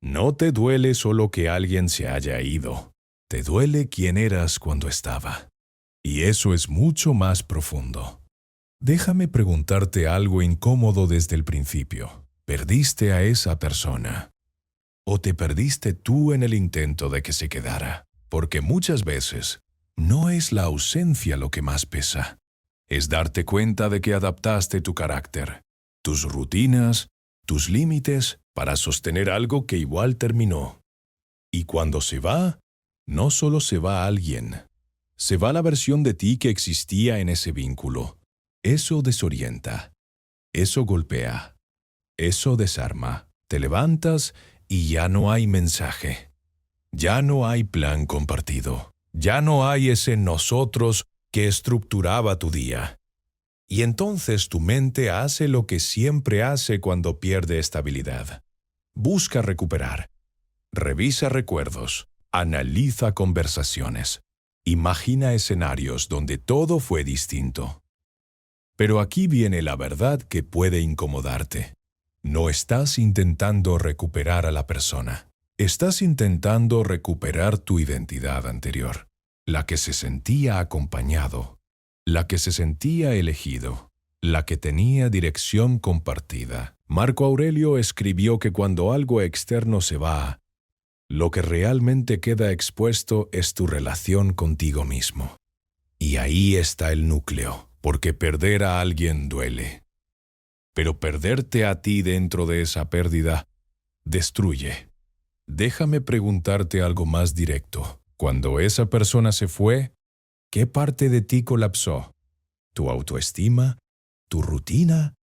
No te duele solo que alguien se haya ido. Te duele quién eras cuando estaba. Y eso es mucho más profundo. Déjame preguntarte algo incómodo desde el principio. ¿Perdiste a esa persona? ¿O te perdiste tú en el intento de que se quedara? Porque muchas veces no es la ausencia lo que más pesa. Es darte cuenta de que adaptaste tu carácter, tus rutinas, tus límites para sostener algo que igual terminó. Y cuando se va, no solo se va alguien, se va la versión de ti que existía en ese vínculo. Eso desorienta, eso golpea, eso desarma. Te levantas y ya no hay mensaje. Ya no hay plan compartido. Ya no hay ese nosotros que estructuraba tu día. Y entonces tu mente hace lo que siempre hace cuando pierde estabilidad. Busca recuperar. Revisa recuerdos. Analiza conversaciones. Imagina escenarios donde todo fue distinto. Pero aquí viene la verdad que puede incomodarte. No estás intentando recuperar a la persona. Estás intentando recuperar tu identidad anterior, la que se sentía acompañado, la que se sentía elegido, la que tenía dirección compartida. Marco Aurelio escribió que cuando algo externo se va, lo que realmente queda expuesto es tu relación contigo mismo. Y ahí está el núcleo, porque perder a alguien duele. Pero perderte a ti dentro de esa pérdida destruye. Déjame preguntarte algo más directo. Cuando esa persona se fue, ¿qué parte de ti colapsó? ¿Tu autoestima? ¿Tu rutina?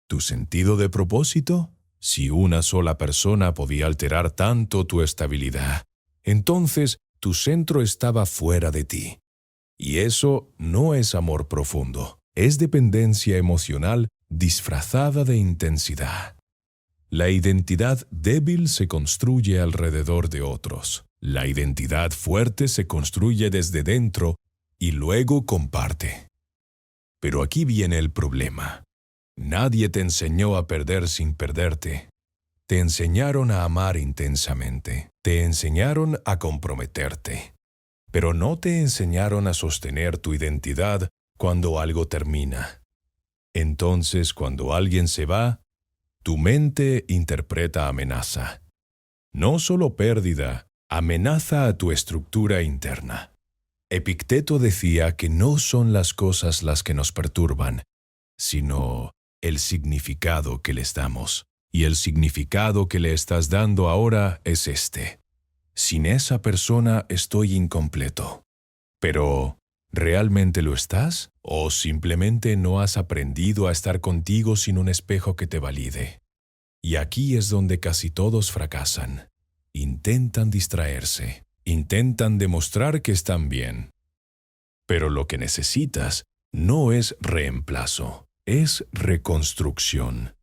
¿Tu sentido de propósito? Si una sola persona podía alterar tanto tu estabilidad, entonces tu centro estaba fuera de ti. Y eso no es amor profundo, es dependencia emocional disfrazada de intensidad. La identidad débil se construye alrededor de otros. La identidad fuerte se construye desde dentro y luego comparte. Pero aquí viene el problema. Nadie te enseñó a perder sin perderte. Te enseñaron a amar intensamente. Te enseñaron a comprometerte. Pero no te enseñaron a sostener tu identidad cuando algo termina. Entonces, cuando alguien se va, tu mente interpreta amenaza. No solo pérdida, amenaza a tu estructura interna. Epicteto decía que no son las cosas las que nos perturban, sino el significado que les damos. Y el significado que le estás dando ahora es este. Sin esa persona estoy incompleto. Pero, ¿realmente lo estás? ¿O simplemente no has aprendido a estar contigo sin un espejo que te valide? Y aquí es donde casi todos fracasan. Intentan distraerse, intentan demostrar que están bien. Pero lo que necesitas no es reemplazo, es reconstrucción.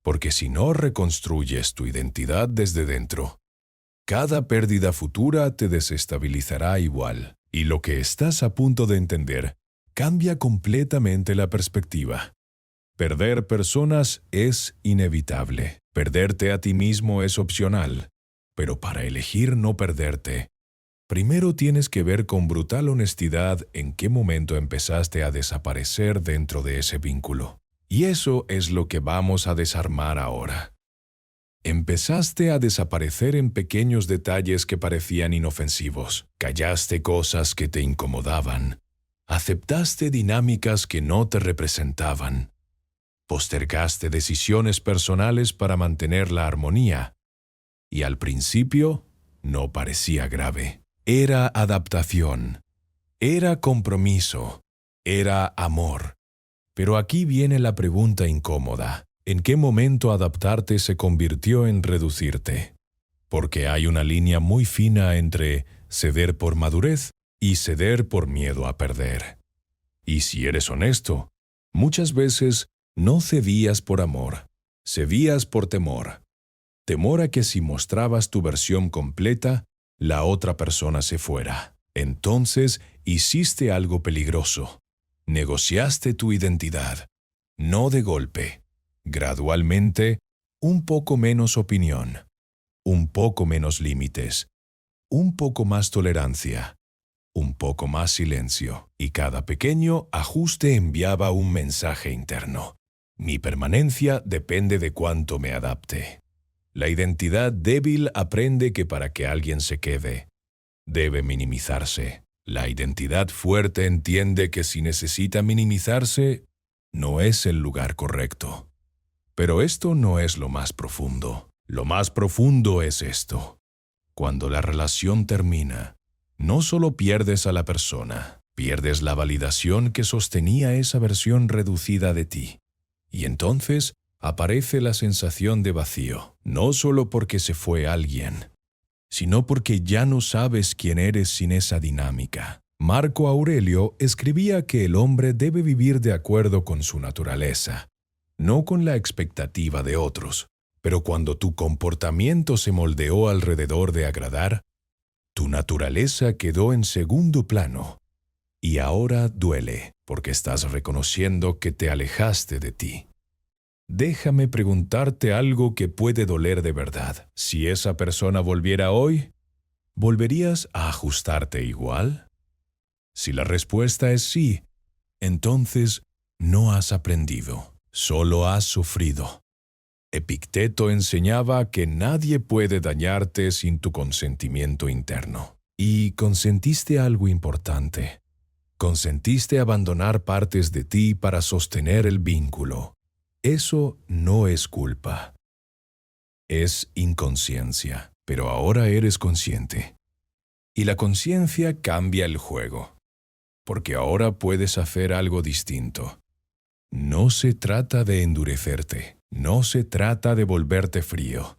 Porque si no reconstruyes tu identidad desde dentro, cada pérdida futura te desestabilizará igual. Y lo que estás a punto de entender cambia completamente la perspectiva. Perder personas es inevitable. Perderte a ti mismo es opcional. Pero para elegir no perderte, primero tienes que ver con brutal honestidad en qué momento empezaste a desaparecer dentro de ese vínculo. Y eso es lo que vamos a desarmar ahora. Empezaste a desaparecer en pequeños detalles que parecían inofensivos. Callaste cosas que te incomodaban. Aceptaste dinámicas que no te representaban. Postergaste decisiones personales para mantener la armonía. Y al principio no parecía grave. Era adaptación. Era compromiso. Era amor. Pero aquí viene la pregunta incómoda. ¿En qué momento adaptarte se convirtió en reducirte? Porque hay una línea muy fina entre ceder por madurez y ceder por miedo a perder. Y si eres honesto, muchas veces no cedías por amor, cedías por temor. Temor a que si mostrabas tu versión completa, la otra persona se fuera. Entonces hiciste algo peligroso. Negociaste tu identidad, no de golpe. Gradualmente, un poco menos opinión, un poco menos límites, un poco más tolerancia, un poco más silencio, y cada pequeño ajuste enviaba un mensaje interno. Mi permanencia depende de cuánto me adapte. La identidad débil aprende que para que alguien se quede, debe minimizarse. La identidad fuerte entiende que si necesita minimizarse, no es el lugar correcto. Pero esto no es lo más profundo. Lo más profundo es esto. Cuando la relación termina, no solo pierdes a la persona, pierdes la validación que sostenía esa versión reducida de ti. Y entonces aparece la sensación de vacío, no solo porque se fue alguien, sino porque ya no sabes quién eres sin esa dinámica. Marco Aurelio escribía que el hombre debe vivir de acuerdo con su naturaleza, no con la expectativa de otros. Pero cuando tu comportamiento se moldeó alrededor de agradar, tu naturaleza quedó en segundo plano. Y ahora duele, porque estás reconociendo que te alejaste de ti. Déjame preguntarte algo que puede doler de verdad. Si esa persona volviera hoy, ¿volverías a ajustarte igual? Si la respuesta es sí, entonces no has aprendido, solo has sufrido. Epicteto enseñaba que nadie puede dañarte sin tu consentimiento interno. Y consentiste algo importante. Consentiste abandonar partes de ti para sostener el vínculo. Eso no es culpa. Es inconsciencia, pero ahora eres consciente. Y la conciencia cambia el juego, porque ahora puedes hacer algo distinto. No se trata de endurecerte. No se trata de volverte frío.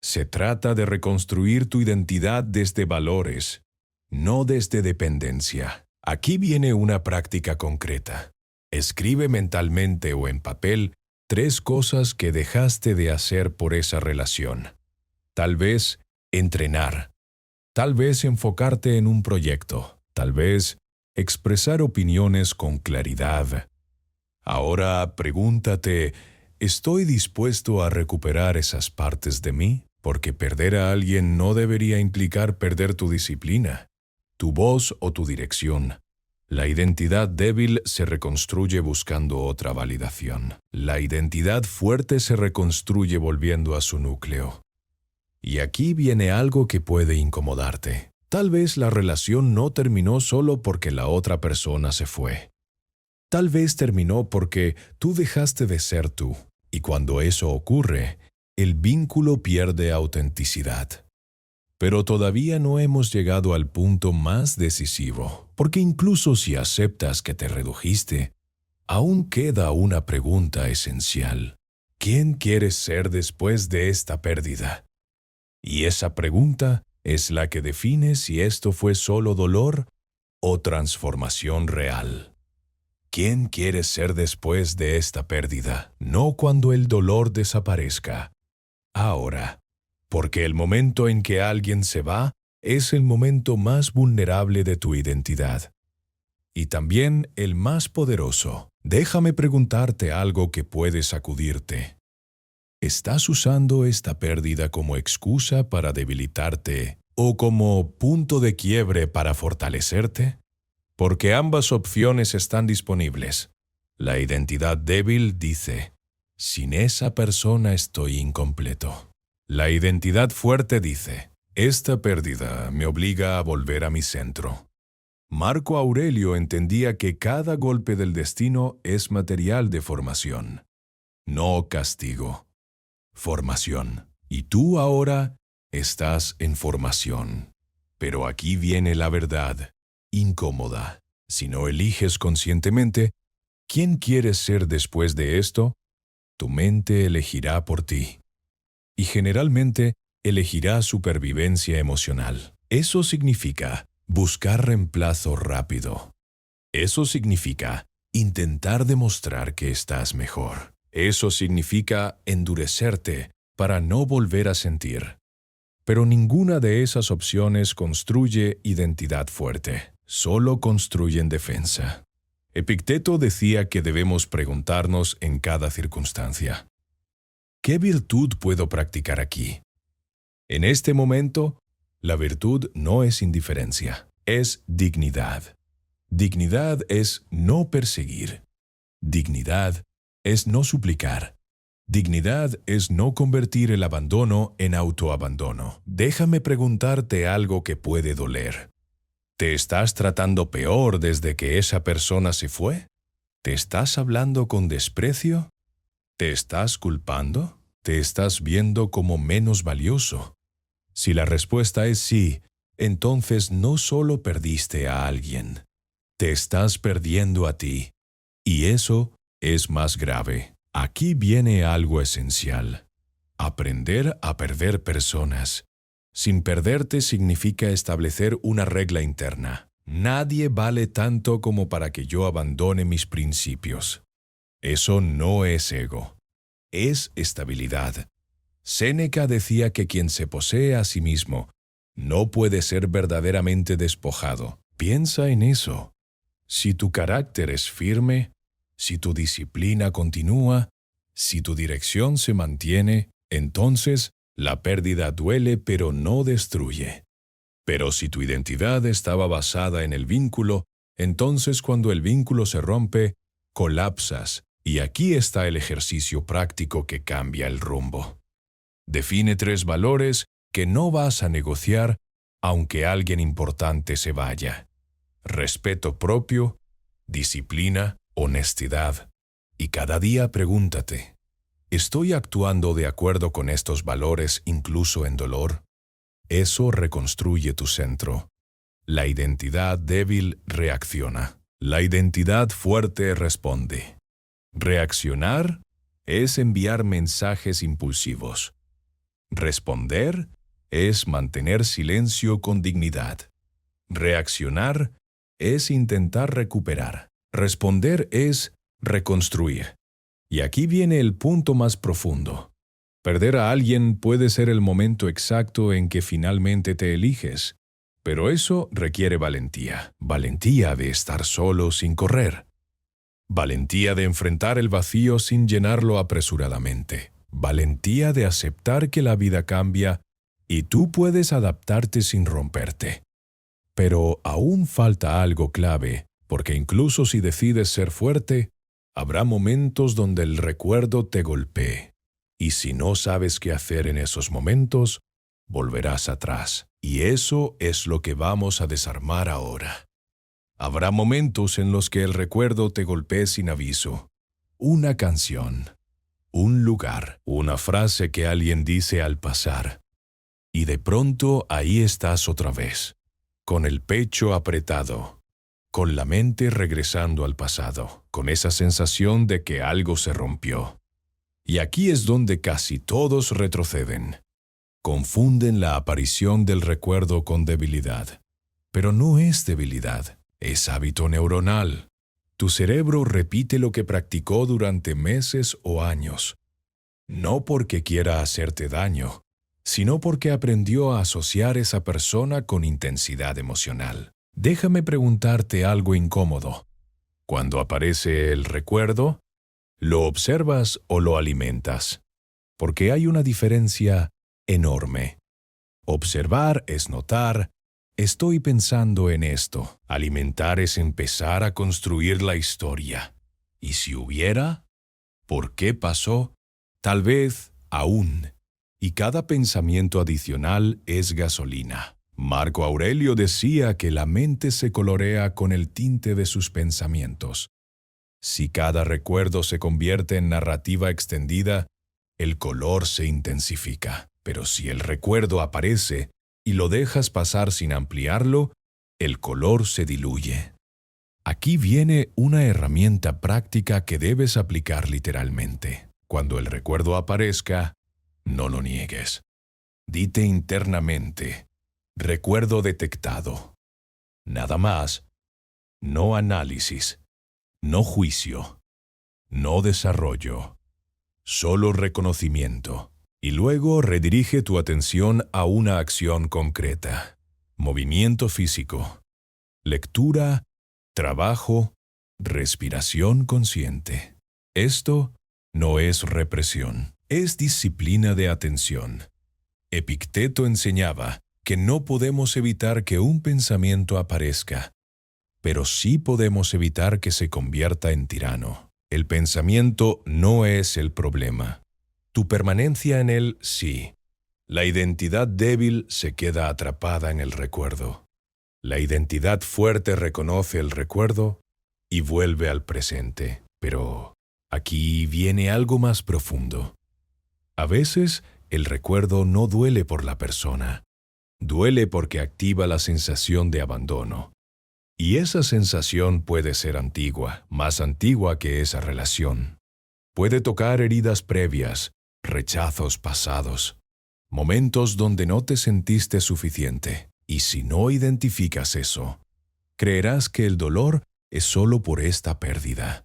Se trata de reconstruir tu identidad desde valores, no desde dependencia. Aquí viene una práctica concreta. Escribe mentalmente o en papel 3 cosas que dejaste de hacer por esa relación. Tal vez entrenar. Tal vez enfocarte en un proyecto. Tal vez expresar opiniones con claridad. Ahora pregúntate, ¿estoy dispuesto a recuperar esas partes de mí? Porque perder a alguien no debería implicar perder tu disciplina, tu voz o tu dirección. La identidad débil se reconstruye buscando otra validación. La identidad fuerte se reconstruye volviendo a su núcleo. Y aquí viene algo que puede incomodarte. Tal vez la relación no terminó solo porque la otra persona se fue. Tal vez terminó porque tú dejaste de ser tú. Y cuando eso ocurre, el vínculo pierde autenticidad. Pero todavía no hemos llegado al punto más decisivo, porque incluso si aceptas que te redujiste, aún queda una pregunta esencial. ¿Quién quieres ser después de esta pérdida? Y esa pregunta es la que define si esto fue solo dolor o transformación real. ¿Quién quieres ser después de esta pérdida? No cuando el dolor desaparezca. Ahora. Porque el momento en que alguien se va es el momento más vulnerable de tu identidad. Y también el más poderoso. Déjame preguntarte algo que puede sacudirte. ¿Estás usando esta pérdida como excusa para debilitarte o como punto de quiebre para fortalecerte? Porque ambas opciones están disponibles. La identidad débil dice, sin esa persona estoy incompleto. La identidad fuerte dice, esta pérdida me obliga a volver a mi centro. Marco Aurelio entendía que cada golpe del destino es material de formación, no castigo. Formación. Y tú ahora estás en formación. Pero aquí viene la verdad. Incómoda. Si no eliges conscientemente, ¿quién quieres ser después de esto? Tu mente elegirá por ti. Y generalmente elegirá supervivencia emocional. Eso significa buscar reemplazo rápido. Eso significa intentar demostrar que estás mejor. Eso significa endurecerte para no volver a sentir. Pero ninguna de esas opciones construye identidad fuerte. Solo construyen defensa. Epicteto decía que debemos preguntarnos en cada circunstancia, ¿qué virtud puedo practicar aquí? En este momento, la virtud no es indiferencia, es dignidad. Dignidad es no perseguir. Dignidad es no suplicar. Dignidad es no convertir el abandono en autoabandono. Déjame preguntarte algo que puede doler. ¿Te estás tratando peor desde que esa persona se fue? ¿Te estás hablando con desprecio? ¿Te estás culpando? ¿Te estás viendo como menos valioso? Si la respuesta es sí, entonces no solo perdiste a alguien, te estás perdiendo a ti. Y eso es más grave. Aquí viene algo esencial. Aprender a perder personas. Sin perderte significa establecer una regla interna. Nadie vale tanto como para que yo abandone mis principios. Eso no es ego. Es estabilidad. Séneca decía que quien se posee a sí mismo no puede ser verdaderamente despojado. Piensa en eso. Si tu carácter es firme, si tu disciplina continúa, si tu dirección se mantiene, entonces la pérdida duele pero no destruye. Pero si tu identidad estaba basada en el vínculo, entonces cuando el vínculo se rompe, colapsas, y aquí está el ejercicio práctico que cambia el rumbo. Define 3 valores que no vas a negociar aunque alguien importante se vaya. Respeto propio, disciplina, honestidad. Y cada día pregúntate, ¿estoy actuando de acuerdo con estos valores incluso en dolor? Eso reconstruye tu centro. La identidad débil reacciona. La identidad fuerte responde. Reaccionar es enviar mensajes impulsivos. Responder es mantener silencio con dignidad. Reaccionar es intentar recuperar. Responder es reconstruir. Y aquí viene el punto más profundo. Perder a alguien puede ser el momento exacto en que finalmente te eliges, pero eso requiere valentía. Valentía de estar solo sin correr. Valentía de enfrentar el vacío sin llenarlo apresuradamente. Valentía de aceptar que la vida cambia y tú puedes adaptarte sin romperte. Pero aún falta algo clave, porque incluso si decides ser fuerte, habrá momentos donde el recuerdo te golpee. Y si no sabes qué hacer en esos momentos, volverás atrás. Y eso es lo que vamos a desarmar ahora. Habrá momentos en los que el recuerdo te golpee sin aviso. Una canción, un lugar, una frase que alguien dice al pasar. Y de pronto ahí estás otra vez, con el pecho apretado, con la mente regresando al pasado, con esa sensación de que algo se rompió. Y aquí es donde casi todos retroceden. Confunden la aparición del recuerdo con debilidad. Pero no es debilidad, es hábito neuronal. Tu cerebro repite lo que practicó durante meses o años. No porque quiera hacerte daño, sino porque aprendió a asociar esa persona con intensidad emocional. Déjame preguntarte algo incómodo. Cuando aparece el recuerdo, ¿lo observas o lo alimentas? Porque hay una diferencia enorme. Observar es notar, estoy pensando en esto. Alimentar es empezar a construir la historia. ¿Y si hubiera? ¿Por qué pasó? Tal vez aún. Y cada pensamiento adicional es gasolina. Marco Aurelio decía que la mente se colorea con el tinte de sus pensamientos. Si cada recuerdo se convierte en narrativa extendida, el color se intensifica. Pero si el recuerdo aparece y lo dejas pasar sin ampliarlo, el color se diluye. Aquí viene una herramienta práctica que debes aplicar literalmente. Cuando el recuerdo aparezca, no lo niegues. Dite internamente, recuerdo detectado. Nada más. No análisis, no juicio, no desarrollo, solo reconocimiento. Y luego redirige tu atención a una acción concreta. Movimiento físico, lectura, trabajo, respiración consciente. Esto no es represión, es disciplina de atención. Epicteto enseñaba que no podemos evitar que un pensamiento aparezca, pero sí podemos evitar que se convierta en tirano. El pensamiento no es el problema. Tu permanencia en él, sí. La identidad débil se queda atrapada en el recuerdo. La identidad fuerte reconoce el recuerdo y vuelve al presente. Pero aquí viene algo más profundo. A veces, el recuerdo no duele por la persona. Duele porque activa la sensación de abandono. Y esa sensación puede ser antigua, más antigua que esa relación. Puede tocar heridas previas, rechazos pasados, momentos donde no te sentiste suficiente. Y si no identificas eso, creerás que el dolor es solo por esta pérdida.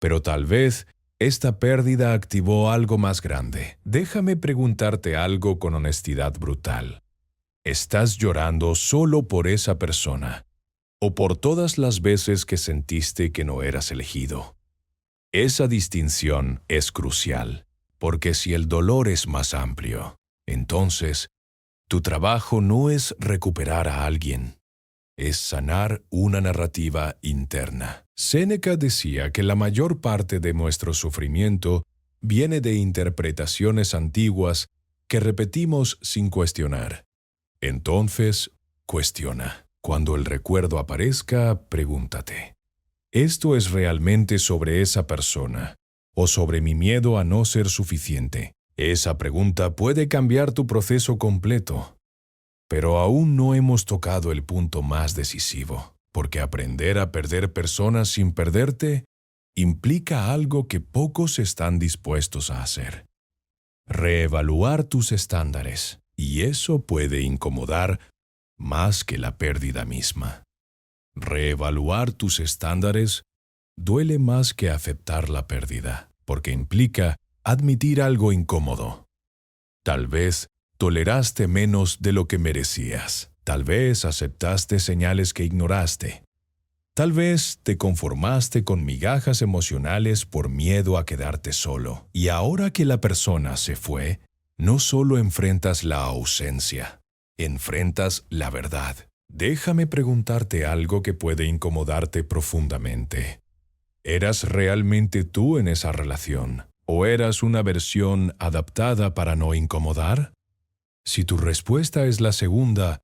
Pero tal vez esta pérdida activó algo más grande. Déjame preguntarte algo con honestidad brutal. ¿Estás llorando solo por esa persona o por todas las veces que sentiste que no eras elegido? Esa distinción es crucial, porque si el dolor es más amplio, entonces tu trabajo no es recuperar a alguien, es sanar una narrativa interna. Séneca decía que la mayor parte de nuestro sufrimiento viene de interpretaciones antiguas que repetimos sin cuestionar. Entonces, cuestiona. Cuando el recuerdo aparezca, pregúntate: ¿esto es realmente sobre esa persona o sobre mi miedo a no ser suficiente? Esa pregunta puede cambiar tu proceso completo. Pero aún no hemos tocado el punto más decisivo, porque aprender a perder personas sin perderte implica algo que pocos están dispuestos a hacer: reevaluar tus estándares, y eso puede incomodar más que la pérdida misma. Reevaluar tus estándares duele más que aceptar la pérdida, porque implica admitir algo incómodo. Tal vez toleraste menos de lo que merecías. Tal vez aceptaste señales que ignoraste. Tal vez te conformaste con migajas emocionales por miedo a quedarte solo. Y ahora que la persona se fue, no solo enfrentas la ausencia, enfrentas la verdad. Déjame preguntarte algo que puede incomodarte profundamente. ¿Eras realmente tú en esa relación? ¿O eras una versión adaptada para no incomodar? Si tu respuesta es la segunda,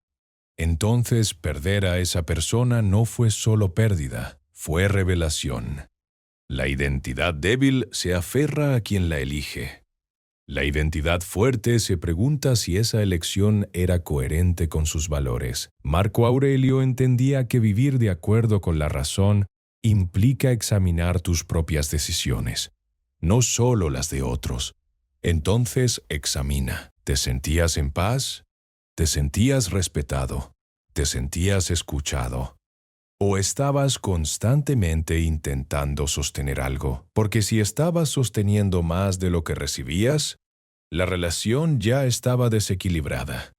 entonces perder a esa persona no fue solo pérdida, fue revelación. La identidad débil se aferra a quien la elige. La identidad fuerte se pregunta si esa elección era coherente con sus valores. Marco Aurelio entendía que vivir de acuerdo con la razón implica examinar tus propias decisiones, no solo las de otros. Entonces examina. ¿Te sentías en paz? ¿Te sentías respetado? ¿Te sentías escuchado? ¿O estabas constantemente intentando sostener algo? Porque si estabas sosteniendo más de lo que recibías, la relación ya estaba desequilibrada.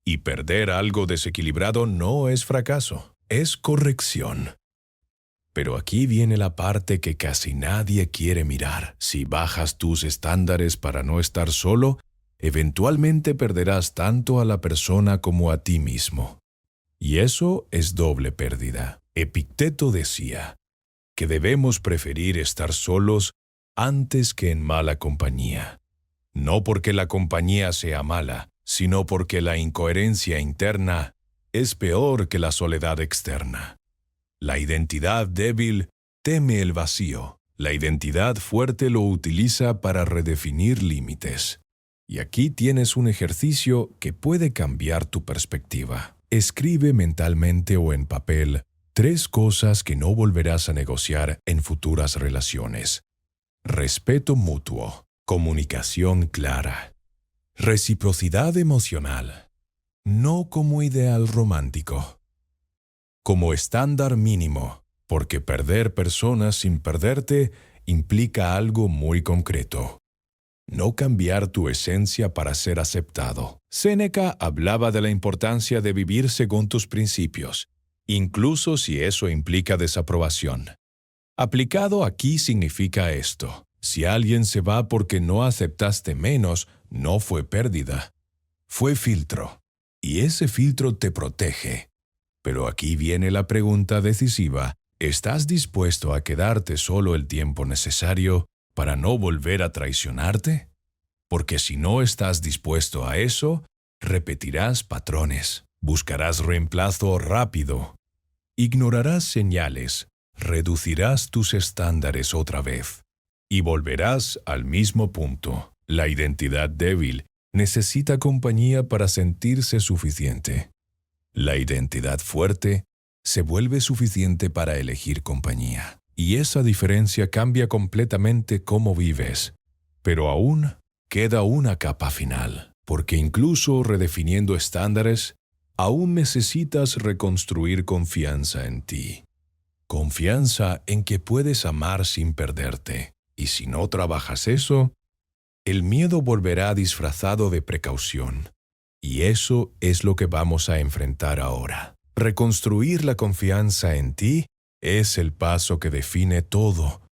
Y perder algo desequilibrado no es fracaso, es corrección. Pero aquí viene la parte que casi nadie quiere mirar. Si bajas tus estándares para no estar solo, eventualmente perderás tanto a la persona como a ti mismo. Y eso es doble pérdida. Epicteto decía que debemos preferir estar solos antes que en mala compañía. No porque la compañía sea mala, sino porque la incoherencia interna es peor que la soledad externa. La identidad débil teme el vacío. La identidad fuerte lo utiliza para redefinir límites. Y aquí tienes un ejercicio que puede cambiar tu perspectiva. Escribe mentalmente o en papel 3 cosas que no volverás a negociar en futuras relaciones. Respeto mutuo, comunicación clara, reciprocidad emocional, no como ideal romántico, como estándar mínimo, porque perder personas sin perderte implica algo muy concreto. No cambiar tu esencia para ser aceptado. Séneca hablaba de la importancia de vivir según tus principios, incluso si eso implica desaprobación. Aplicado aquí significa esto: si alguien se va porque no aceptaste menos, no fue pérdida. fue filtro, y ese filtro te protege. Pero aquí viene la pregunta decisiva. ¿Estás dispuesto a quedarte solo el tiempo necesario para no volver a traicionarte? Porque si no estás dispuesto a eso, repetirás patrones, buscarás reemplazo rápido, ignorarás señales, reducirás tus estándares otra vez y volverás al mismo punto. La identidad débil necesita compañía para sentirse suficiente. La identidad fuerte se vuelve suficiente para elegir compañía. Y esa diferencia cambia completamente cómo vives. Pero aún queda una capa final, porque incluso redefiniendo estándares, aún necesitas reconstruir confianza en ti. Confianza en que puedes amar sin perderte. Y si no trabajas eso, el miedo volverá disfrazado de precaución. Y eso es lo que vamos a enfrentar ahora. Reconstruir la confianza en ti es el paso que define todo.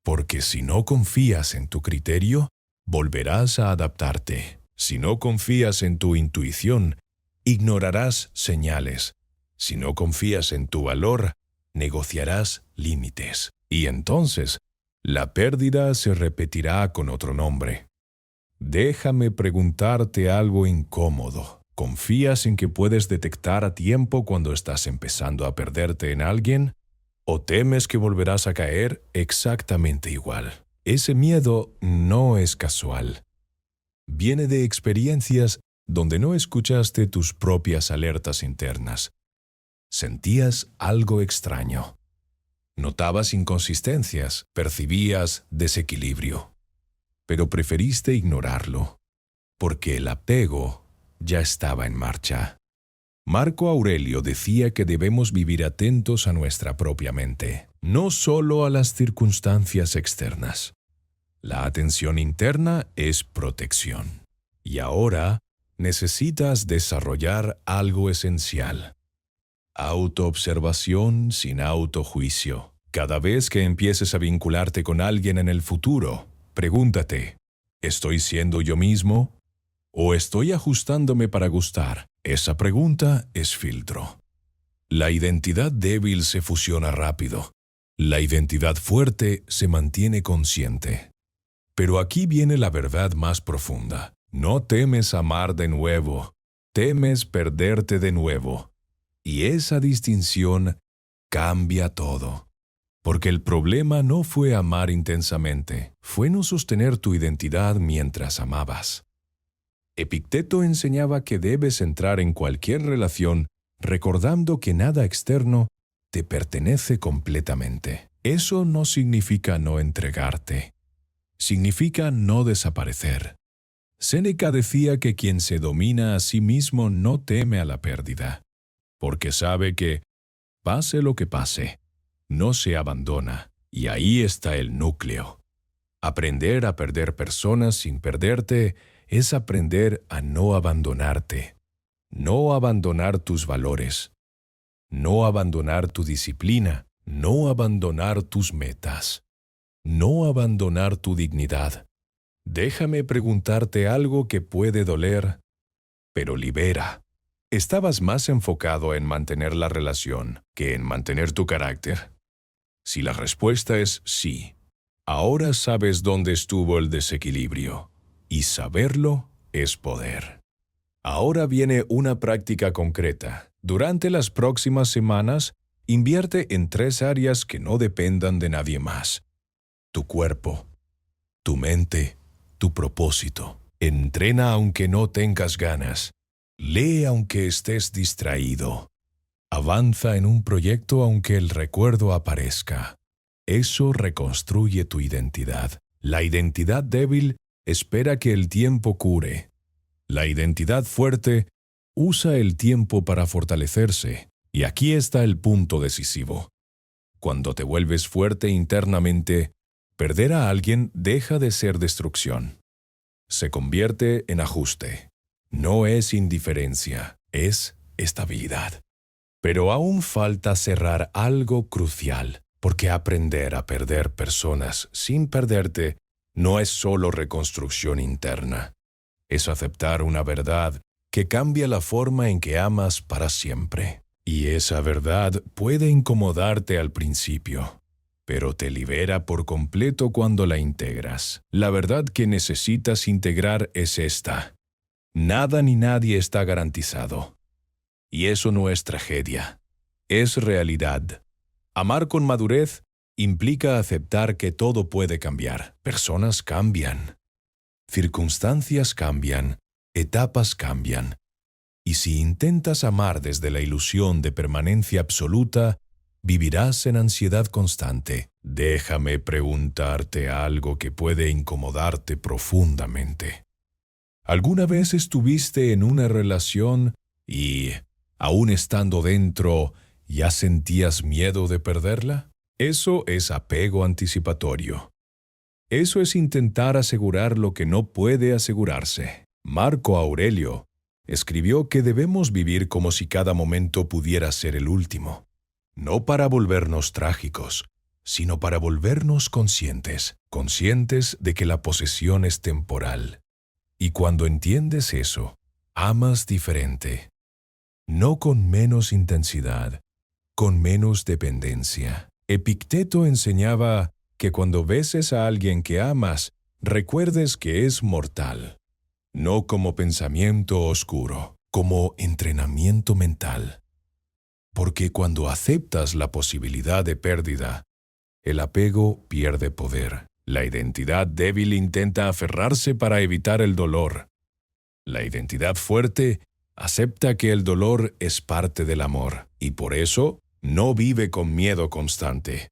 Porque si no confías en tu criterio, volverás a adaptarte. Si no confías en tu intuición, ignorarás señales. Si no confías en tu valor, negociarás límites. Y entonces, la pérdida se repetirá con otro nombre. Déjame preguntarte algo incómodo. ¿Confías en que puedes detectar a tiempo cuando estás empezando a perderte en alguien? ¿O temes que volverás a caer exactamente igual? Ese miedo no es casual. Viene de experiencias donde no escuchaste tus propias alertas internas. Sentías algo extraño. Notabas inconsistencias, percibías desequilibrio. Pero preferiste ignorarlo, porque el apego ya estaba en marcha. Marco Aurelio decía que debemos vivir atentos a nuestra propia mente, no solo a las circunstancias externas. La atención interna es protección. Y ahora necesitas desarrollar algo esencial. Autoobservación sin autojuicio. Cada vez que empieces a vincularte con alguien en el futuro, pregúntate, ¿estoy siendo yo mismo? ¿O estoy ajustándome para gustar? Esa pregunta es filtro. La identidad débil se fusiona rápido. La identidad fuerte se mantiene consciente. Pero aquí viene la verdad más profunda. No temes amar de nuevo, temes perderte de nuevo. Y esa distinción cambia todo. Porque el problema no fue amar intensamente, fue no sostener tu identidad mientras amabas. Epicteto enseñaba que debes entrar en cualquier relación recordando que nada externo te pertenece completamente. Eso no significa no entregarte. Significa no desaparecer. Séneca decía que quien se domina a sí mismo no teme a la pérdida, porque sabe que, pase lo que pase, no se abandona, y ahí está el núcleo. Aprender a perder personas sin perderte es aprender a no abandonarte, no abandonar tus valores, no abandonar tu disciplina, no abandonar tus metas, no abandonar tu dignidad. Déjame preguntarte algo que puede doler, pero libera. ¿Estabas más enfocado en mantener la relación que en mantener tu carácter? Si la respuesta es sí, ahora sabes dónde estuvo el desequilibrio, y saberlo es poder. Ahora viene una práctica concreta. Durante las próximas semanas, invierte en 3 áreas que no dependan de nadie más: tu cuerpo, tu mente, tu propósito. Entrena aunque no tengas ganas. Lee aunque estés distraído. Avanza en un proyecto aunque el recuerdo aparezca. Eso reconstruye tu identidad. La identidad débil espera que el tiempo cure. La identidad fuerte usa el tiempo para fortalecerse. Y aquí está el punto decisivo. Cuando te vuelves fuerte internamente, perder a alguien deja de ser destrucción. Se convierte en ajuste. No es indiferencia, es estabilidad. Pero aún falta cerrar algo crucial, porque aprender a perder personas sin perderte no es solo reconstrucción interna. Es aceptar una verdad que cambia la forma en que amas para siempre. Y esa verdad puede incomodarte al principio, pero te libera por completo cuando la integras. La verdad que necesitas integrar es esta: nada ni nadie está garantizado. Y eso no es tragedia, es realidad. Amar con madurez implica aceptar que todo puede cambiar. Personas cambian, circunstancias cambian, etapas cambian. Y si intentas amar desde la ilusión de permanencia absoluta, vivirás en ansiedad constante. Déjame preguntarte algo que puede incomodarte profundamente. ¿Alguna vez estuviste en una relación y, aún estando dentro, ya sentías miedo de perderla? Eso es apego anticipatorio. Eso es intentar asegurar lo que no puede asegurarse. Marco Aurelio escribió que debemos vivir como si cada momento pudiera ser el último, no para volvernos trágicos, sino para volvernos conscientes de que la posesión es temporal. Y cuando entiendes eso, amas diferente, no con menos intensidad, con menos dependencia. Epicteto enseñaba que cuando beses a alguien que amas, recuerdes que es mortal. No como pensamiento oscuro, como entrenamiento mental. Porque cuando aceptas la posibilidad de pérdida, el apego pierde poder. La identidad débil intenta aferrarse para evitar el dolor. La identidad fuerte acepta que el dolor es parte del amor, y por eso no vive con miedo constante.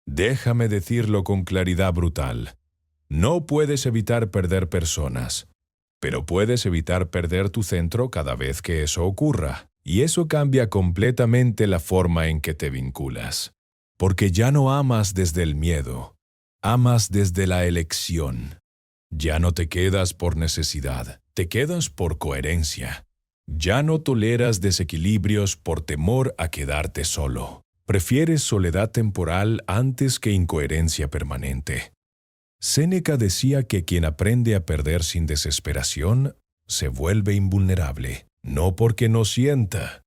Déjame decirlo con claridad brutal. No puedes evitar perder personas, pero puedes evitar perder tu centro cada vez que eso ocurra. Y eso cambia completamente la forma en que te vinculas. Porque ya no amas desde el miedo, amas desde la elección. Ya no te quedas por necesidad, te quedas por coherencia. Ya no toleras desequilibrios por temor a quedarte solo. Prefieres soledad temporal antes que incoherencia permanente. Séneca decía que quien aprende a perder sin desesperación se vuelve invulnerable, no porque no sienta,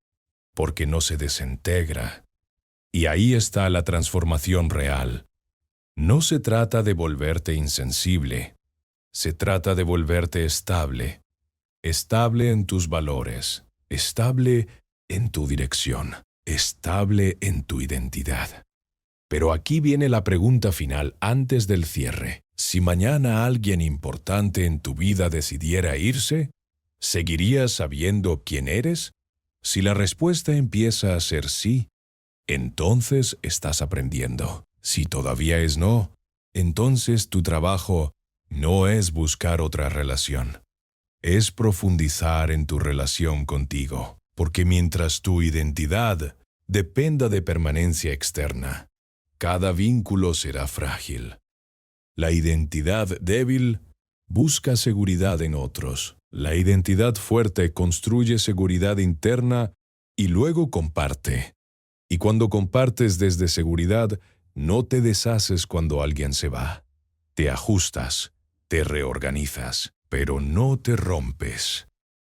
porque no se desintegra. Y ahí está la transformación real. No se trata de volverte insensible, se trata de volverte estable, estable en tus valores, estable en tu dirección, estable en tu identidad. Pero aquí viene la pregunta final antes del cierre. Si mañana alguien importante en tu vida decidiera irse, ¿seguirías sabiendo quién eres? Si la respuesta empieza a ser sí, entonces estás aprendiendo. Si todavía es no, entonces tu trabajo no es buscar otra relación. Es profundizar en tu relación contigo, porque mientras tu identidad dependa de permanencia externa, cada vínculo será frágil. La identidad débil busca seguridad en otros. La identidad fuerte construye seguridad interna y luego comparte. Y cuando compartes desde seguridad, no te deshaces cuando alguien se va. Te ajustas, te reorganizas, pero no te rompes.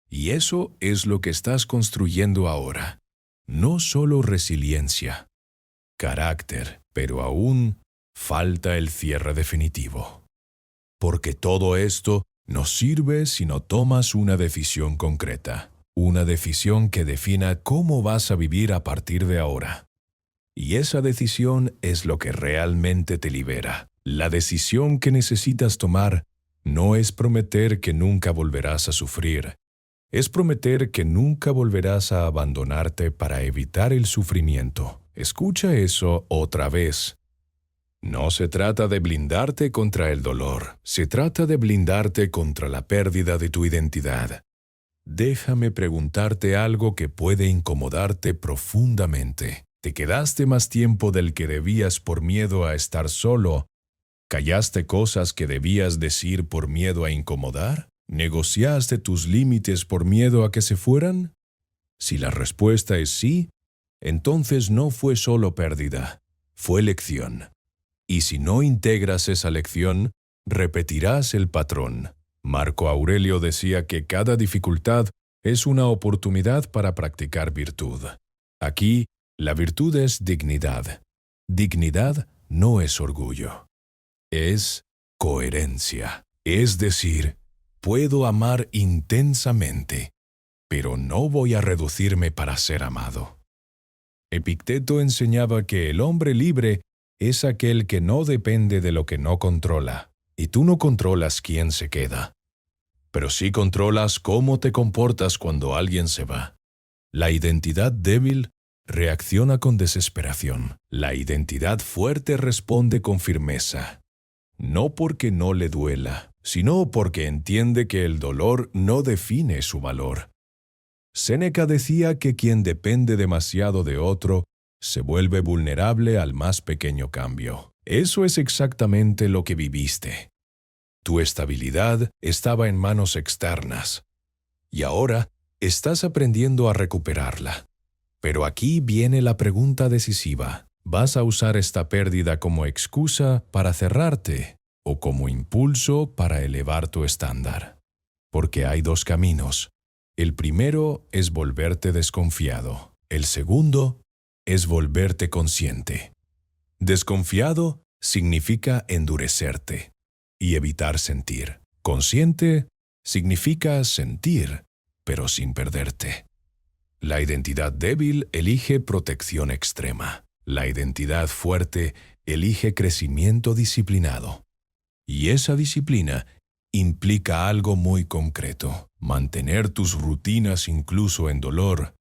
Y eso es lo que estás construyendo ahora. No solo resiliencia, carácter, pero aún falta el cierre definitivo. Porque todo esto no sirve si no tomas una decisión concreta, una decisión que defina cómo vas a vivir a partir de ahora. Y esa decisión es lo que realmente te libera. La decisión que necesitas tomar no es prometer que nunca volverás a sufrir, es prometer que nunca volverás a abandonarte para evitar el sufrimiento. Escucha eso otra vez. No se trata de blindarte contra el dolor, se trata de blindarte contra la pérdida de tu identidad. Déjame preguntarte algo que puede incomodarte profundamente. ¿Te quedaste más tiempo del que debías por miedo a estar solo? ¿Callaste cosas que debías decir por miedo a incomodar? ¿Negociaste tus límites por miedo a que se fueran? Si la respuesta es sí, entonces no fue solo pérdida, fue lección. Y si no integras esa lección, repetirás el patrón. Marco Aurelio decía que cada dificultad es una oportunidad para practicar virtud. Aquí, la virtud es dignidad. Dignidad no es orgullo. Es coherencia. Es decir, puedo amar intensamente, pero no voy a reducirme para ser amado. Epicteto enseñaba que el hombre libre es aquel que no depende de lo que no controla, y tú no controlas quién se queda. Pero sí controlas cómo te comportas cuando alguien se va. La identidad débil reacciona con desesperación. La identidad fuerte responde con firmeza. No porque no le duela, sino porque entiende que el dolor no define su valor. Séneca decía que quien depende demasiado de otro se vuelve vulnerable al más pequeño cambio. Eso es exactamente lo que viviste. Tu estabilidad estaba en manos externas, y ahora estás aprendiendo a recuperarla. Pero aquí viene la pregunta decisiva. ¿Vas a usar esta pérdida como excusa para cerrarte o como impulso para elevar tu estándar? Porque hay dos caminos. El primero es volverte desconfiado. El segundo es volverte consciente. Desconfiado significa endurecerte y evitar sentir. Consciente significa sentir, pero sin perderte. La identidad débil elige protección extrema. La identidad fuerte elige crecimiento disciplinado. Y esa disciplina implica algo muy concreto: mantener tus rutinas incluso en dolor,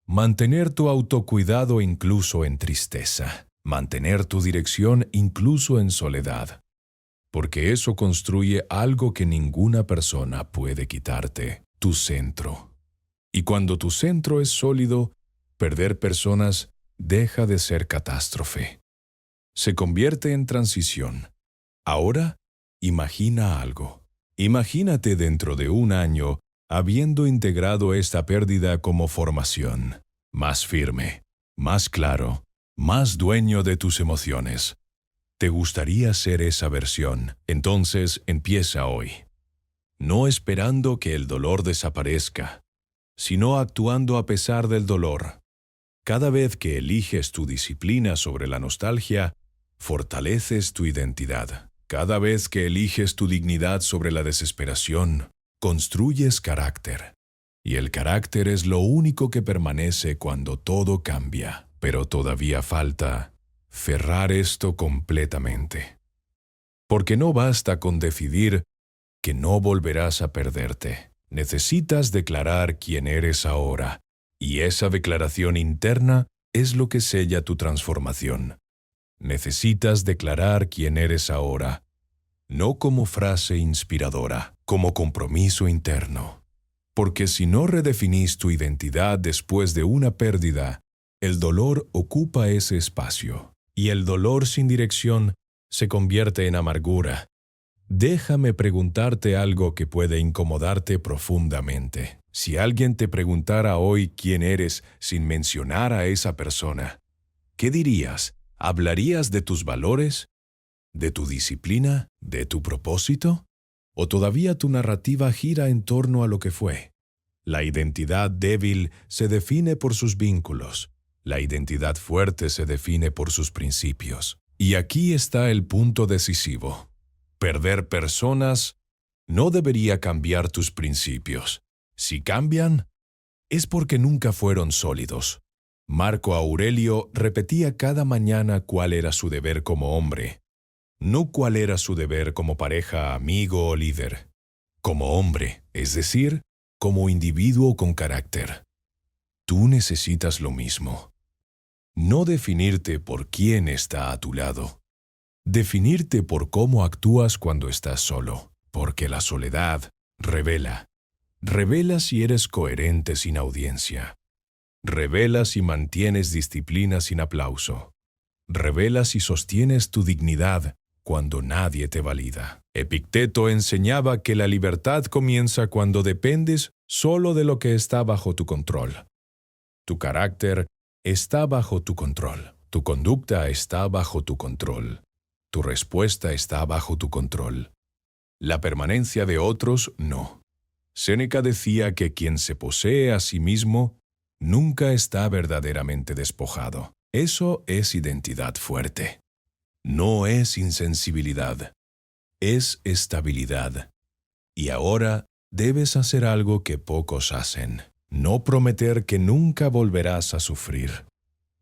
mantener tu autocuidado incluso en tristeza, mantener tu dirección incluso en soledad, porque eso construye algo que ninguna persona puede quitarte: tu centro. Y cuando tu centro es sólido, perder personas deja de ser catástrofe. Se convierte en transición. Ahora, imagina algo. Imagínate dentro de un año habiendo integrado esta pérdida como formación. Más firme, más claro, más dueño de tus emociones. ¿Te gustaría ser esa versión? Entonces empieza hoy. No esperando que el dolor desaparezca, sino actuando a pesar del dolor. Cada vez que eliges tu disciplina sobre la nostalgia, fortaleces tu identidad. Cada vez que eliges tu dignidad sobre la desesperación, construyes carácter. Y el carácter es lo único que permanece cuando todo cambia. Pero todavía falta cerrar esto completamente. Porque no basta con decidir que no volverás a perderte. Necesitas declarar quién eres ahora, y esa declaración interna es lo que sella tu transformación. Necesitas declarar quién eres ahora, no como frase inspiradora, como compromiso interno. Porque si no redefinís tu identidad después de una pérdida, el dolor ocupa ese espacio, y el dolor sin dirección se convierte en amargura. Déjame preguntarte algo que puede incomodarte profundamente. Si alguien te preguntara hoy quién eres sin mencionar a esa persona, ¿qué dirías? ¿Hablarías de tus valores? ¿De tu disciplina? ¿De tu propósito? ¿O todavía tu narrativa gira en torno a lo que fue? La identidad débil se define por sus vínculos. La identidad fuerte se define por sus principios. Y aquí está el punto decisivo. Perder personas no debería cambiar tus principios. Si cambian, es porque nunca fueron sólidos. Marco Aurelio repetía cada mañana cuál era su deber como hombre, no cuál era su deber como pareja, amigo o líder. Como hombre, es decir, como individuo con carácter. Tú necesitas lo mismo. No definirte por quién está a tu lado. Definirte por cómo actúas cuando estás solo, porque la soledad revela. Revela si eres coherente sin audiencia. Revela si mantienes disciplina sin aplauso. Revela si sostienes tu dignidad cuando nadie te valida. Epicteto enseñaba que la libertad comienza cuando dependes solo de lo que está bajo tu control. Tu carácter está bajo tu control. Tu conducta está bajo tu control. Tu respuesta está bajo tu control. La permanencia de otros, no. Séneca decía que quien se posee a sí mismo nunca está verdaderamente despojado. Eso es identidad fuerte. No es insensibilidad, es estabilidad. Y ahora debes hacer algo que pocos hacen. No prometer que nunca volverás a sufrir.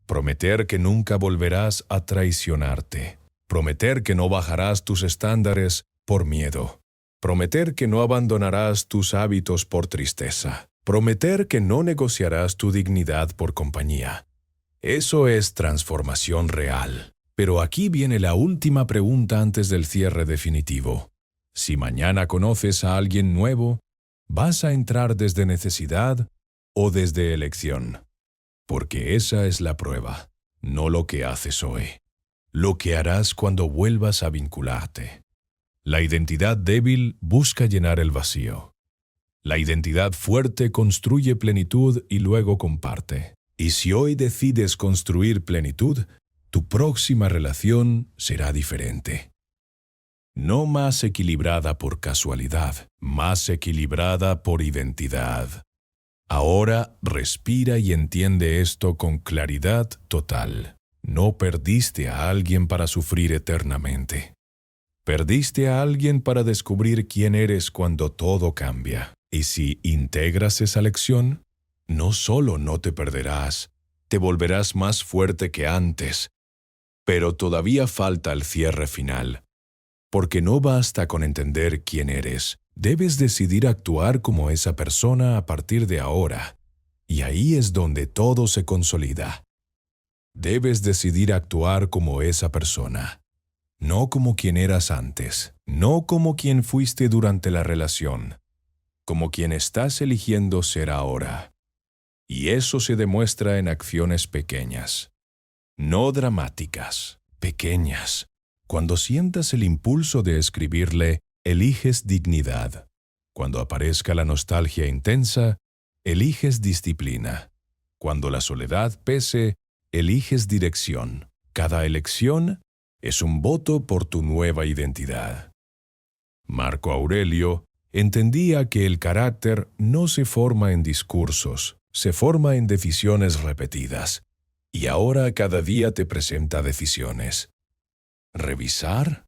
Prometer que nunca volverás a traicionarte. Prometer que no bajarás tus estándares por miedo. Prometer que no abandonarás tus hábitos por tristeza. Prometer que no negociarás tu dignidad por compañía. Eso es transformación real. Pero aquí viene la última pregunta antes del cierre definitivo. Si mañana conoces a alguien nuevo, ¿vas a entrar desde necesidad o desde elección? Porque esa es la prueba, no lo que haces hoy. Lo que harás cuando vuelvas a vincularte. La identidad débil busca llenar el vacío. La identidad fuerte construye plenitud y luego comparte. Y si hoy decides construir plenitud, tu próxima relación será diferente. No más equilibrada por casualidad, más equilibrada por identidad. Ahora respira y entiende esto con claridad total. No perdiste a alguien para sufrir eternamente. Perdiste a alguien para descubrir quién eres cuando todo cambia. Y si integras esa lección, no solo no te perderás, te volverás más fuerte que antes. Pero todavía falta el cierre final. Porque no basta con entender quién eres. Debes decidir actuar como esa persona a partir de ahora. Y ahí es donde todo se consolida. Debes decidir actuar como esa persona. No como quien eras antes. No como quien fuiste durante la relación. Como quien estás eligiendo ser ahora. Y eso se demuestra en acciones pequeñas. No dramáticas, pequeñas. Cuando sientas el impulso de escribirle, eliges dignidad. Cuando aparezca la nostalgia intensa, eliges disciplina. Cuando la soledad pese, eliges dirección. Cada elección es un voto por tu nueva identidad. Marco Aurelio entendía que el carácter no se forma en discursos, se forma en decisiones repetidas. Y ahora cada día te presenta decisiones. ¿Revisar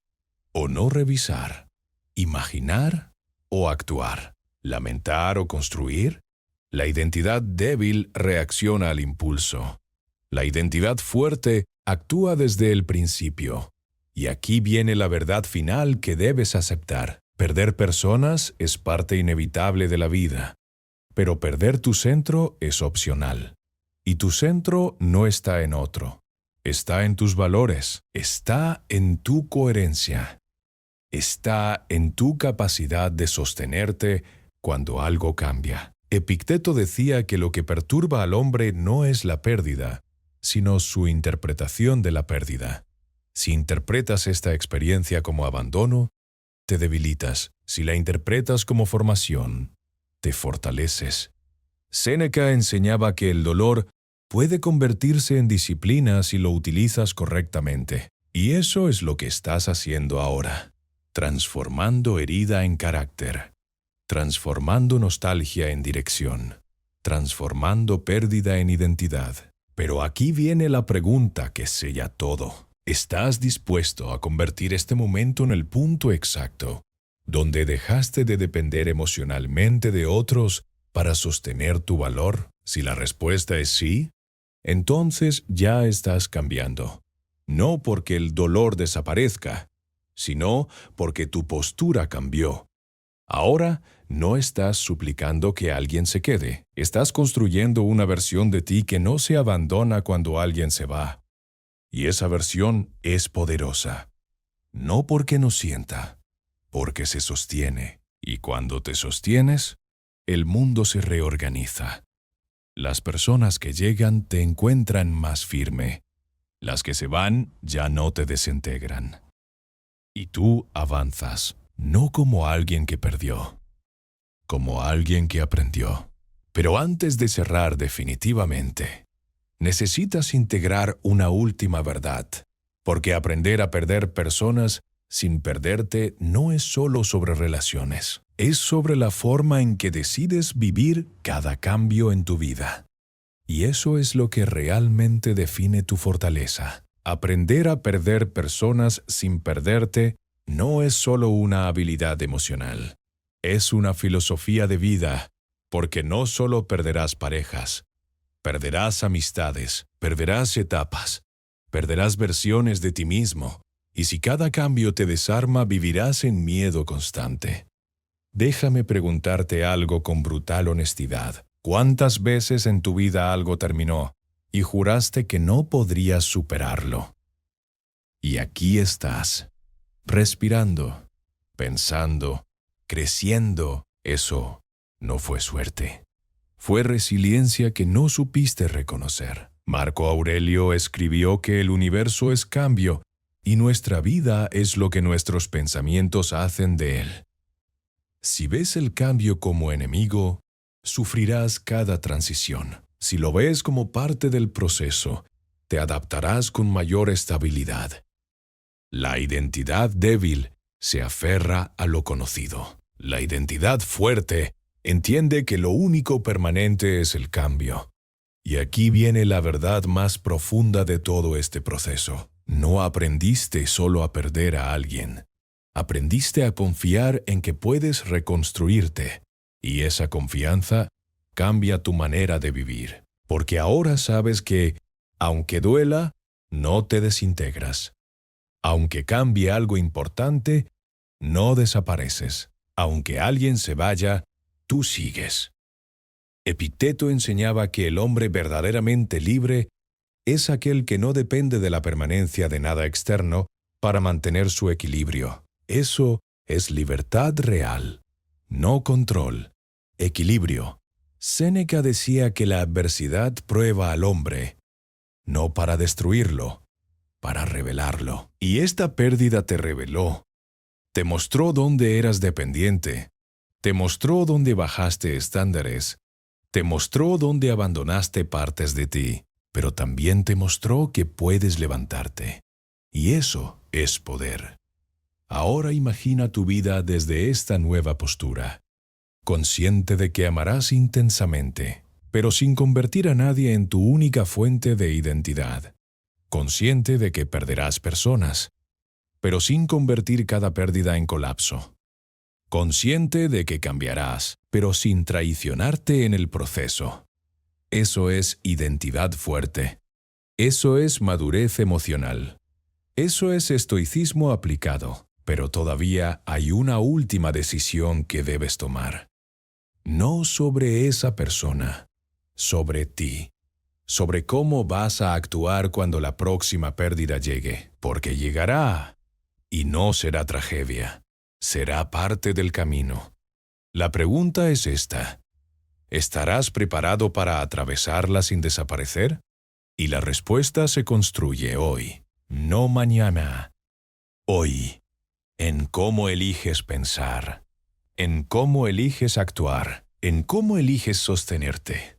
o no revisar? ¿Imaginar o actuar? ¿Lamentar o construir? La identidad débil reacciona al impulso. La identidad fuerte actúa desde el principio. Y aquí viene la verdad final que debes aceptar. Perder personas es parte inevitable de la vida, pero perder tu centro es opcional. Y tu centro no está en otro. Está en tus valores, está en tu coherencia, está en tu capacidad de sostenerte cuando algo cambia. Epicteto decía que lo que perturba al hombre no es la pérdida, sino su interpretación de la pérdida. Si interpretas esta experiencia como abandono, te debilitas. Si la interpretas como formación, te fortaleces. Séneca enseñaba que el dolor puede convertirse en disciplina si lo utilizas correctamente. Y eso es lo que estás haciendo ahora. Transformando herida en carácter. Transformando nostalgia en dirección. Transformando pérdida en identidad. Pero aquí viene la pregunta que sella todo. ¿Estás dispuesto a convertir este momento en el punto exacto, donde dejaste de depender emocionalmente de otros para sostener tu valor? Si la respuesta es sí, entonces ya estás cambiando. No porque el dolor desaparezca, sino porque tu postura cambió. Ahora no estás suplicando que alguien se quede. Estás construyendo una versión de ti que no se abandona cuando alguien se va. Y esa versión es poderosa. No porque no sienta, porque se sostiene. Y cuando te sostienes, el mundo se reorganiza. Las personas que llegan te encuentran más firme. Las que se van ya no te desintegran. Y tú avanzas, no como alguien que perdió, como alguien que aprendió. Pero antes de cerrar definitivamente, necesitas integrar una última verdad, porque aprender a perder personas sin perderte no es solo sobre relaciones. Es sobre la forma en que decides vivir cada cambio en tu vida. Y eso es lo que realmente define tu fortaleza. Aprender a perder personas sin perderte no es solo una habilidad emocional. Es una filosofía de vida, porque no solo perderás parejas, perderás amistades, perderás etapas, perderás versiones de ti mismo, y si cada cambio te desarma, vivirás en miedo constante. Déjame preguntarte algo con brutal honestidad. ¿Cuántas veces en tu vida algo terminó y juraste que no podrías superarlo? Y aquí estás, respirando, pensando, creciendo. Eso no fue suerte. Fue resiliencia que no supiste reconocer. Marco Aurelio escribió que el universo es cambio y nuestra vida es lo que nuestros pensamientos hacen de él. Si ves el cambio como enemigo, sufrirás cada transición. Si lo ves como parte del proceso, te adaptarás con mayor estabilidad. La identidad débil se aferra a lo conocido. La identidad fuerte entiende que lo único permanente es el cambio. Y aquí viene la verdad más profunda de todo este proceso. No aprendiste solo a perder a alguien. Aprendiste a confiar en que puedes reconstruirte. Y esa confianza cambia tu manera de vivir. Porque ahora sabes que, aunque duela, no te desintegras. Aunque cambie algo importante, no desapareces. Aunque alguien se vaya, tú sigues. Epicteto enseñaba que el hombre verdaderamente libre es aquel que no depende de la permanencia de nada externo para mantener su equilibrio. Eso es libertad real, no control, equilibrio. Séneca decía que la adversidad prueba al hombre, no para destruirlo, para revelarlo. Y esta pérdida te reveló. Te mostró dónde eras dependiente. Te mostró dónde bajaste estándares. Te mostró dónde abandonaste partes de ti. Pero también te mostró que puedes levantarte. Y eso es poder. Ahora imagina tu vida desde esta nueva postura. Consciente de que amarás intensamente, pero sin convertir a nadie en tu única fuente de identidad. Consciente de que perderás personas, pero sin convertir cada pérdida en colapso. Consciente de que cambiarás, pero sin traicionarte en el proceso. Eso es identidad fuerte. Eso es madurez emocional. Eso es estoicismo aplicado. Pero todavía hay una última decisión que debes tomar. No sobre esa persona, sobre ti. Sobre cómo vas a actuar cuando la próxima pérdida llegue. Porque llegará. Y no será tragedia. Será parte del camino. La pregunta es esta. ¿Estarás preparado para atravesarla sin desaparecer? Y la respuesta se construye hoy, no mañana. Hoy. En cómo eliges pensar. En cómo eliges actuar. En cómo eliges sostenerte.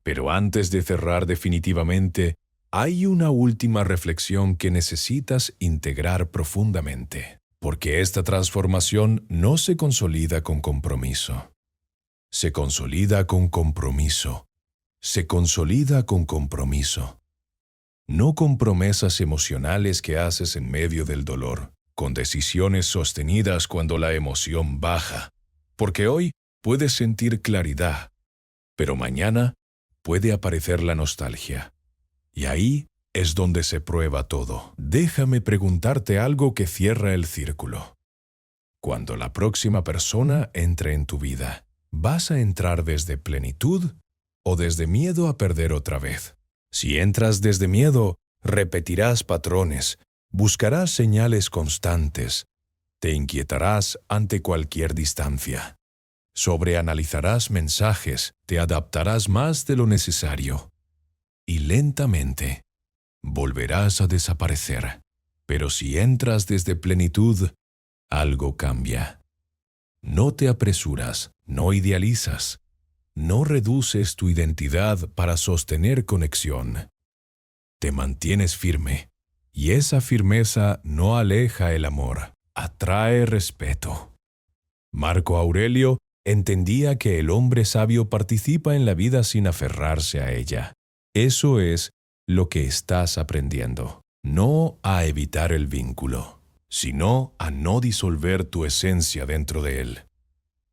Pero antes de cerrar definitivamente, hay una última reflexión que necesitas integrar profundamente, porque esta transformación no se consolida con compromiso. Se consolida con compromiso. Se consolida con compromiso. No con promesas emocionales que haces en medio del dolor, con decisiones sostenidas cuando la emoción baja, porque hoy puedes sentir claridad, pero mañana puede aparecer la nostalgia. Y ahí es donde se prueba todo. Déjame preguntarte algo que cierra el círculo. Cuando la próxima persona entre en tu vida, ¿vas a entrar desde plenitud o desde miedo a perder otra vez? Si entras desde miedo, repetirás patrones, buscarás señales constantes, te inquietarás ante cualquier distancia. Sobreanalizarás mensajes, te adaptarás más de lo necesario. Y lentamente volverás a desaparecer. Pero si entras desde plenitud, algo cambia. No te apresuras, no idealizas, no reduces tu identidad para sostener conexión. Te mantienes firme, y esa firmeza no aleja el amor, atrae respeto. Marco Aurelio entendía que el hombre sabio participa en la vida sin aferrarse a ella. Eso es lo que estás aprendiendo. No a evitar el vínculo, sino a no disolver tu esencia dentro de él.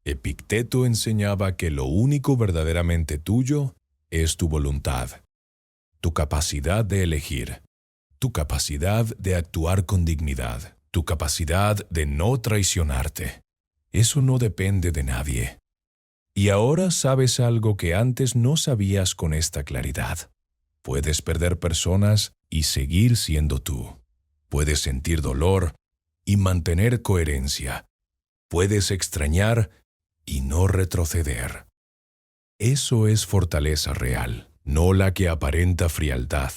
Epicteto enseñaba que lo único verdaderamente tuyo es tu voluntad, tu capacidad de elegir, tu capacidad de actuar con dignidad, tu capacidad de no traicionarte. Eso no depende de nadie. Y ahora sabes algo que antes no sabías con esta claridad. Puedes perder personas y seguir siendo tú. Puedes sentir dolor y mantener coherencia. Puedes extrañar y no retroceder. Eso es fortaleza real, no la que aparenta frialdad,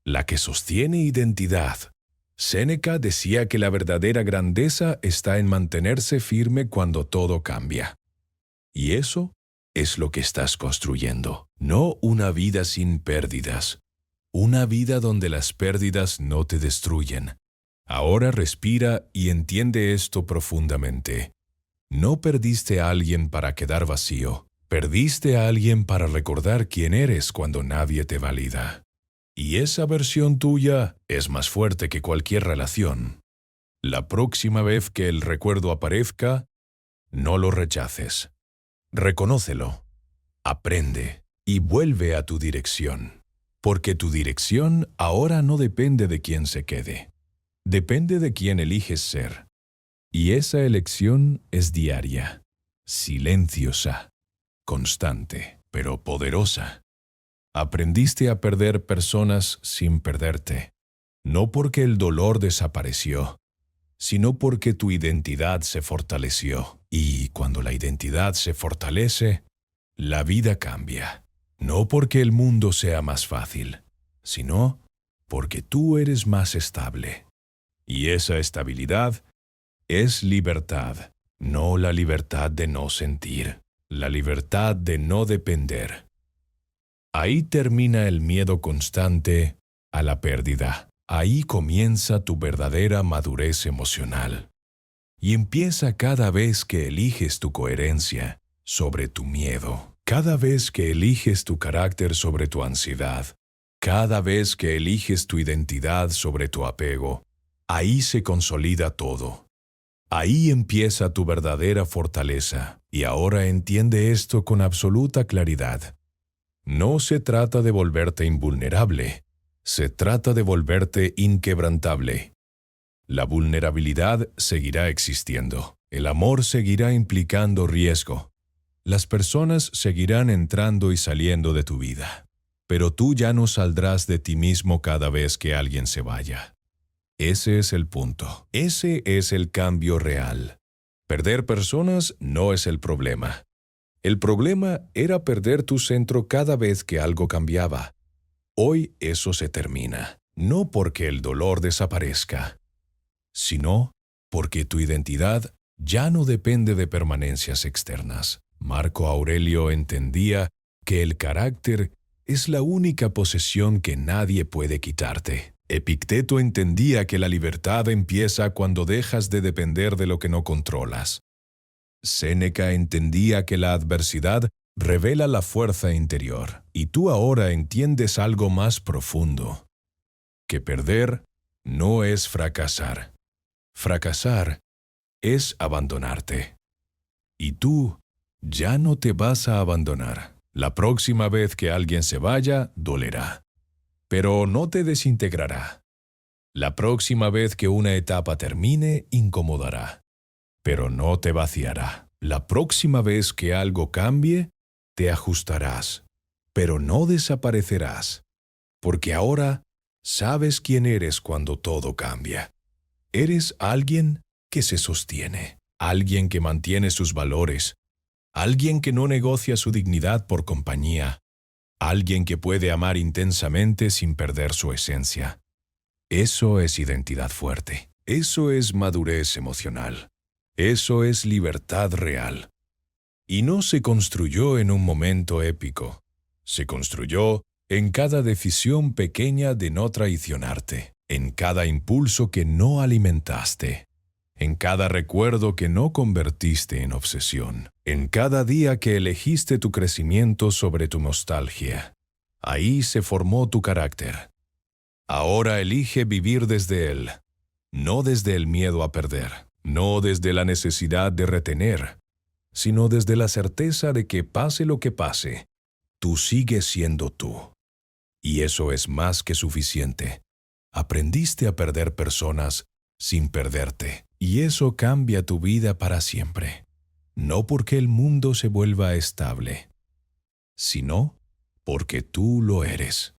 la que sostiene identidad. Séneca decía que la verdadera grandeza está en mantenerse firme cuando todo cambia. Y eso es lo que estás construyendo, no una vida sin pérdidas, una vida donde las pérdidas no te destruyen. Ahora respira y entiende esto profundamente. No perdiste a alguien para quedar vacío, perdiste a alguien para recordar quién eres cuando nadie te valida. Y esa versión tuya es más fuerte que cualquier relación. La próxima vez que el recuerdo aparezca, no lo rechaces. Reconócelo, aprende y vuelve a tu dirección. Porque tu dirección ahora no depende de quién se quede. Depende de quién eliges ser. Y esa elección es diaria, silenciosa, constante, pero poderosa. Aprendiste a perder personas sin perderte, no porque el dolor desapareció, sino porque tu identidad se fortaleció. Y cuando la identidad se fortalece, la vida cambia. No porque el mundo sea más fácil, sino porque tú eres más estable. Y esa estabilidad es libertad, no la libertad de no sentir, la libertad de no depender. Ahí termina el miedo constante a la pérdida. Ahí comienza tu verdadera madurez emocional. Y empieza cada vez que eliges tu coherencia sobre tu miedo, cada vez que eliges tu carácter sobre tu ansiedad, cada vez que eliges tu identidad sobre tu apego. Ahí se consolida todo. Ahí empieza tu verdadera fortaleza. Y ahora entiende esto con absoluta claridad. No se trata de volverte invulnerable, se trata de volverte inquebrantable. La vulnerabilidad seguirá existiendo, el amor seguirá implicando riesgo, las personas seguirán entrando y saliendo de tu vida, pero tú ya no saldrás de ti mismo cada vez que alguien se vaya. Ese es el punto, ese es el cambio real. Perder personas no es el problema. El problema era perder tu centro cada vez que algo cambiaba. Hoy eso se termina, no porque el dolor desaparezca, sino porque tu identidad ya no depende de permanencias externas. Marco Aurelio entendía que el carácter es la única posesión que nadie puede quitarte. Epicteto entendía que la libertad empieza cuando dejas de depender de lo que no controlas. Séneca entendía que la adversidad revela la fuerza interior, y tú ahora entiendes algo más profundo, que perder no es fracasar. Fracasar es abandonarte. Y tú ya no te vas a abandonar. La próxima vez que alguien se vaya, dolerá, pero no te desintegrará. La próxima vez que una etapa termine, incomodará, pero no te vaciará. La próxima vez que algo cambie, te ajustarás, pero no desaparecerás, porque ahora sabes quién eres cuando todo cambia. Eres alguien que se sostiene, alguien que mantiene sus valores, alguien que no negocia su dignidad por compañía, alguien que puede amar intensamente sin perder su esencia. Eso es identidad fuerte, eso es madurez emocional. Eso es libertad real. Y no se construyó en un momento épico. Se construyó en cada decisión pequeña de no traicionarte, en cada impulso que no alimentaste, en cada recuerdo que no convertiste en obsesión, en cada día que elegiste tu crecimiento sobre tu nostalgia. Ahí se formó tu carácter. Ahora elige vivir desde él, no desde el miedo a perder, no desde la necesidad de retener, sino desde la certeza de que pase lo que pase, tú sigues siendo tú. Y eso es más que suficiente. Aprendiste a perder personas sin perderte, y eso cambia tu vida para siempre. No porque el mundo se vuelva estable, sino porque tú lo eres.